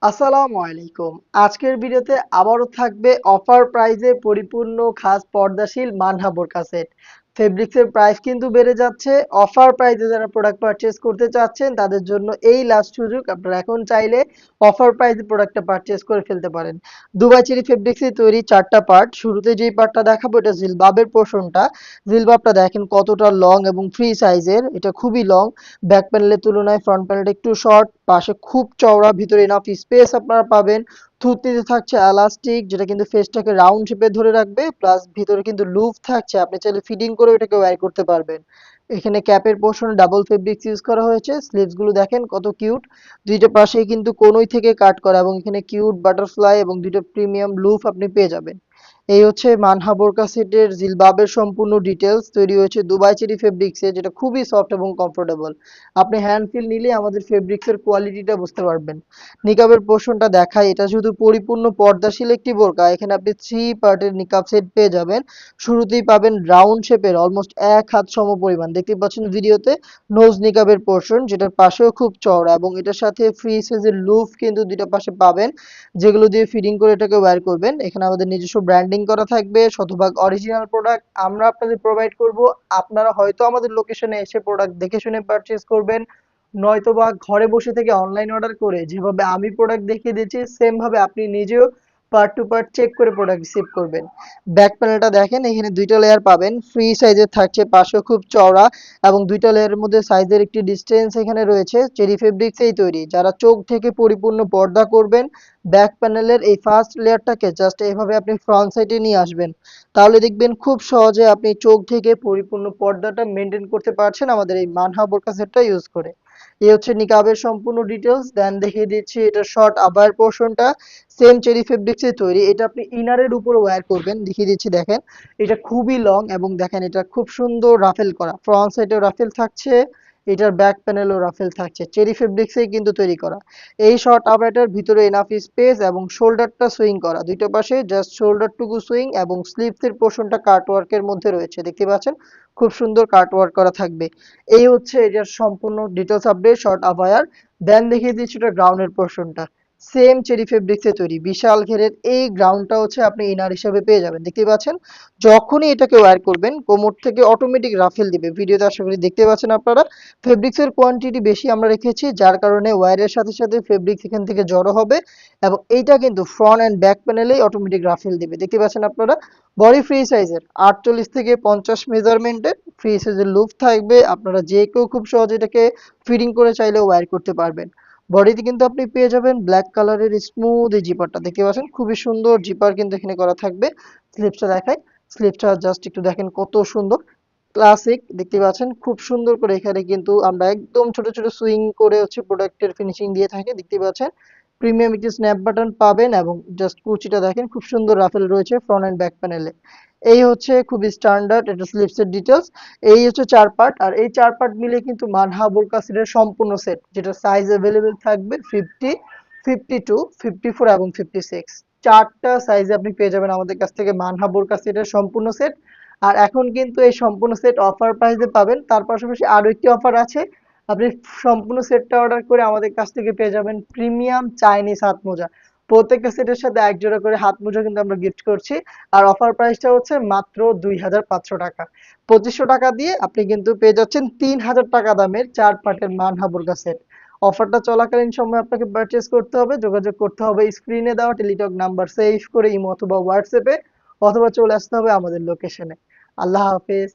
আসসালামু আলাইকুম। আজকের ভিডিওতে আবারও থাকবে অফার প্রাইজে পরিপূর্ণ খাস পর্দাশীল মানহা বোরকা সেট। ফেব্রিক্সের প্রাইস কিন্তু বেড়ে যাচ্ছে। অফার প্রাইজে যারা প্রোডাক্ট পারচেজ করতে চাচ্ছেন তাদের জন্য এই লাস্ট সুযোগ। আপনারা এখন চাইলে অফার প্রাইজে প্রোডাক্টটা পারচেজ করে ফেলতে পারেন। দুবাই চেরি ফেব্রিক্সে তৈরি ৪টা পার্ট। শুরুতে যেই পার্টটা দেখাবো এটা জিলবাবের পোরশনটা। জিলবাবটা দেখেন কতটা লং এবং ফ্রি সাইজের। এটা খুবই লং। ব্যাক প্যানেলের তুলনায় ফ্রন্ট প্যানেলটা একটু শর্ট, পাশে খুব চওড়া, ভিতরে এনাফ স্পেস আপনারা পাবেন। থুতনিতে থাকছে এলাস্টিক যেটা কিন্তু ফেসটাকে রাউন্ড শেপে ধরে রাখবে, প্লাস ভিতরে কিন্তু লুপ থাকছে, আপনি চাইলে ফিটিং করে এটাকে ওয়্যার করতে পারবেন। এখানে ক্যাপের পোর্শনে ডাবল ফেব্রিক্স ইউজ করা হয়েছে। স্লিভস গুলো দেখেন কত কিউট, দুইটা পাশেই কিন্তু কোনোই থেকে কাট করা এবং এখানে কিউট বাটারফ্লাই এবং দুইটা প্রিমিয়াম লুপ আপনি পেয়ে যাবেন। এই হচ্ছে মানহা বোরকা সেটের জিলবাবের সম্পূর্ণ ডিটেলস। তৈরি হয়েছে দুবাই চেরি ফেব্রিক্সে, যেটা খুবই সফট এবং কমফোর্টেবল। আপনি হ্যান্ড ফিল নিলে আমাদের ফেব্রিক্সের কোয়ালিটিটা বুঝতে পারবেন। নিকাবের পোর্শনটা দেখায়, এটা শুধু পরিপূর্ণ পর্দাশীল একটি বোরকা। এখানে আপনি 3 পার্টের নিকাব সেট পেয়ে যাবেন। শুরুতেই পাবেন রাউন্ড শেপের অলমোস্ট 1 হাত সম পরিমাণ, দেখতে পাচ্ছেন ভিডিওতে, নোজ নিকাবের পোর্শন, যেটার পাশেও খুব চওড়া এবং এটার সাথে ফ্রি সাইজের লুফ কিন্তু দুইটা পাশে পাবেন, যেগুলো দিয়ে ফিটিং করে এটাকে ওয়্যার করবেন। এখানে আমাদের নিজস্ব ব্র্যান্ডিং করা থাকবে, শতভাগ অরিজিনাল প্রোডাক্ট আমরা আপনাদের প্রোভাইড করব। আপনারা হয়তো আমাদের লোকেশনে এসে প্রোডাক্ট দেখে শুনে পারচেজ করবেন, নয়তোবা ঘরে বসে থেকে অনলাইন অর্ডার করে যেভাবে আমি প্রোডাক্ট দেখিয়ে দিচ্ছি সেম ভাবে আপনি নিজেও পার্ট টু পার্ট চেক করে প্রোডাক্ট রিসিভ করবেন। ব্যাক প্যানেলটা দেখেন, এখানে দুইটা লেয়ার পাবেন, ফ্রি সাইজের থাকছে, পাশেও খুব চওড়া এবং দুইটা লেয়ারের মধ্যে সাইজের একটি ডিস্টেন্স এখানে রয়েছে। চেরি ফেব্রিক্সেই তৈরি, যারা চোখ থেকে পরিপূর্ণ পর্দা করবেন, ব্যাক প্যানেলের এই ফার্স্ট লেয়ারটাকে জাস্ট এভাবে আপনি ফ্রন্ট সাইডে নিয়ে আসবেন, তাহলে দেখবেন খুব সহজে আপনি চোখ থেকে পরিপূর্ণ পর্দাটা মেনটেন করতে পারছেন আমাদের এই মানহা বোরকা সেটটা ইউজ করে। এই হচ্ছে নিকাবের সম্পূর্ণ ডিটেলস। দেন দেখিয়ে দিচ্ছি এটা শর্ট আবার পোর্শনটা। সেম চেরি ফেব্রিক্সে তৈরি, এটা আপনি ইনারের উপর ওয়্যার করবেন। দেখিয়ে দিচ্ছি দেখেন, এটা খুবই লং এবং দেখেন এটা খুব সুন্দর রাফেল করা, ফ্রন্ট সাইডেও রাফেল থাকছে, এটার ব্যাক প্যানেলও রাফেল থাকছে, চেরি ফেব্রিক্সেই কিন্তু তৈরি করা। এই শর্ট আবাটার ভিতরে এনাফ স্পেস এবং শোল্ডারটা সুইং করা, দুইটা পাশে জাস্ট শোল্ডারটুকু সুইং এবং স্লিভসের পোর্শনটা কাট ওয়ার্কের মধ্যে রয়েছে, দেখতে পাচ্ছেন খুব সুন্দর কাট ওয়ার্ক করা থাকবে। এই হচ্ছে এটার সম্পূর্ণ ডিটেলস আপডেট শর্ট আভায়ার। দেন দেখিয়ে দিচ্ছি এটা গ্রাউন্ডের পোর্শনটা। সেম চেরি ফেব্রিক্সে তৈরি বিশাল ঘেরের এই গ্রাউন্ডটা হচ্ছে আপনি ইনার হিসাবে পেয়ে যাবেন, দেখতে পাচ্ছেন। যখনই এটাকে ওয়্যার করবেন কোমর থেকে অটোমেটিক রাফেল দিবে, ভিডিওতে আশা করি দেখতে পাচ্ছেন আপনারা। ফেব্রিক্সের কোয়ান্টিটি বেশি আমরা রেখেছি, যার কারণে ওয়্যারের সাথে সাথে ফেব্রিক্স এখান থেকে জড়ো হবে এবং এইটা কিন্তু ফ্রন্ট অ্যান্ড ব্যাক প্যানেলেই অটোমেটিক রাফেল দিবে, দেখতে পাচ্ছেন আপনারা। বডি ফ্রি সাইজের 48 থেকে 50 মেজারমেন্টের ফ্রি সাইজের লুপ থাকবে, আপনারা যে কেউ খুব সহজে এটাকে ফিটিং করে চাইলে ওয়্যার করতে পারবেন। বডিতে কিন্তু আপনি পেয়ে যাবেন ব্ল্যাক কালারের স্মুথ এই জিপারটা, দেখতে পাচ্ছেন খুবই সুন্দর জিপার কিন্তু এখানে করা থাকবে। স্লিপসটা দেখাই, স্লিপসটা জাস্ট একটু দেখেন কত সুন্দর, ক্লাসিক, দেখতে পাচ্ছেন খুব সুন্দর করে এখানে কিন্তু আমরা একদম ছোট ছোট সুইং করে হচ্ছে প্রোডাক্টের ফিনিশিং দিয়ে থাকি, দেখতে পাচ্ছেন। প্রিমিয়াম একটি স্ন্যাপ বাটন পাবেন এবং জাস্ট কুচিটা দেখেন খুব সুন্দর রাফেল রয়েছে ফ্রন্ট এন্ড ব্যাক প্যানেলে। এই হচ্ছে খুবই স্ট্যান্ডার্ড এটা স্লিপসের ডিটেলস। এই হচ্ছে 4 পার্ট, আর এই 4 পার্ট মিলে কিন্তু মানহা বোরকা সেটের সম্পূর্ণ সেট, যেটা সাইজ অ্যাভেলেবেল থাকবে 50, 52, 54 এবং 56। 4টা সাইজে আপনি পেয়ে যাবেন আমাদের কাছ থেকে মানহা বোরকা সেটের সম্পূর্ণ সেট। আর এখন কিন্তু এই সম্পূর্ণ সেট অফার প্রাইসে পাবেন, তার পাশাপাশি আরো একটি অফার আছে। আপনি সম্পূর্ণ সেটটা অর্ডার করে আমাদের কাছ থেকে পেয়ে যাবেন প্রিমিয়াম চাইনিজ হাত মোজা। প্রত্যেকটা সেটের সাথে এক জোড়া করে হাত মোজা কিন্তু আমরা গিফট করছি। আর অফার প্রাইসটা হচ্ছে মাত্র 2500 টাকা। 2500 টাকা দিয়ে আপনি কিন্তু পেয়ে যাচ্ছেন 3000 টাকা দামের 4 পার্টের মানহা বোরকা সেট। অফারটা চলাকালীন সময় আপনাকে পারচেজ করতে হবে, যোগাযোগ করতে হবে স্ক্রিনে দেওয়া টেলিটক নাম্বার সেভ করে ইমো অথবা হোয়াটসঅ্যাপে, অথবা চলে আসতে হবে আমাদের লোকেশনে। আল্লাহ হাফেজ।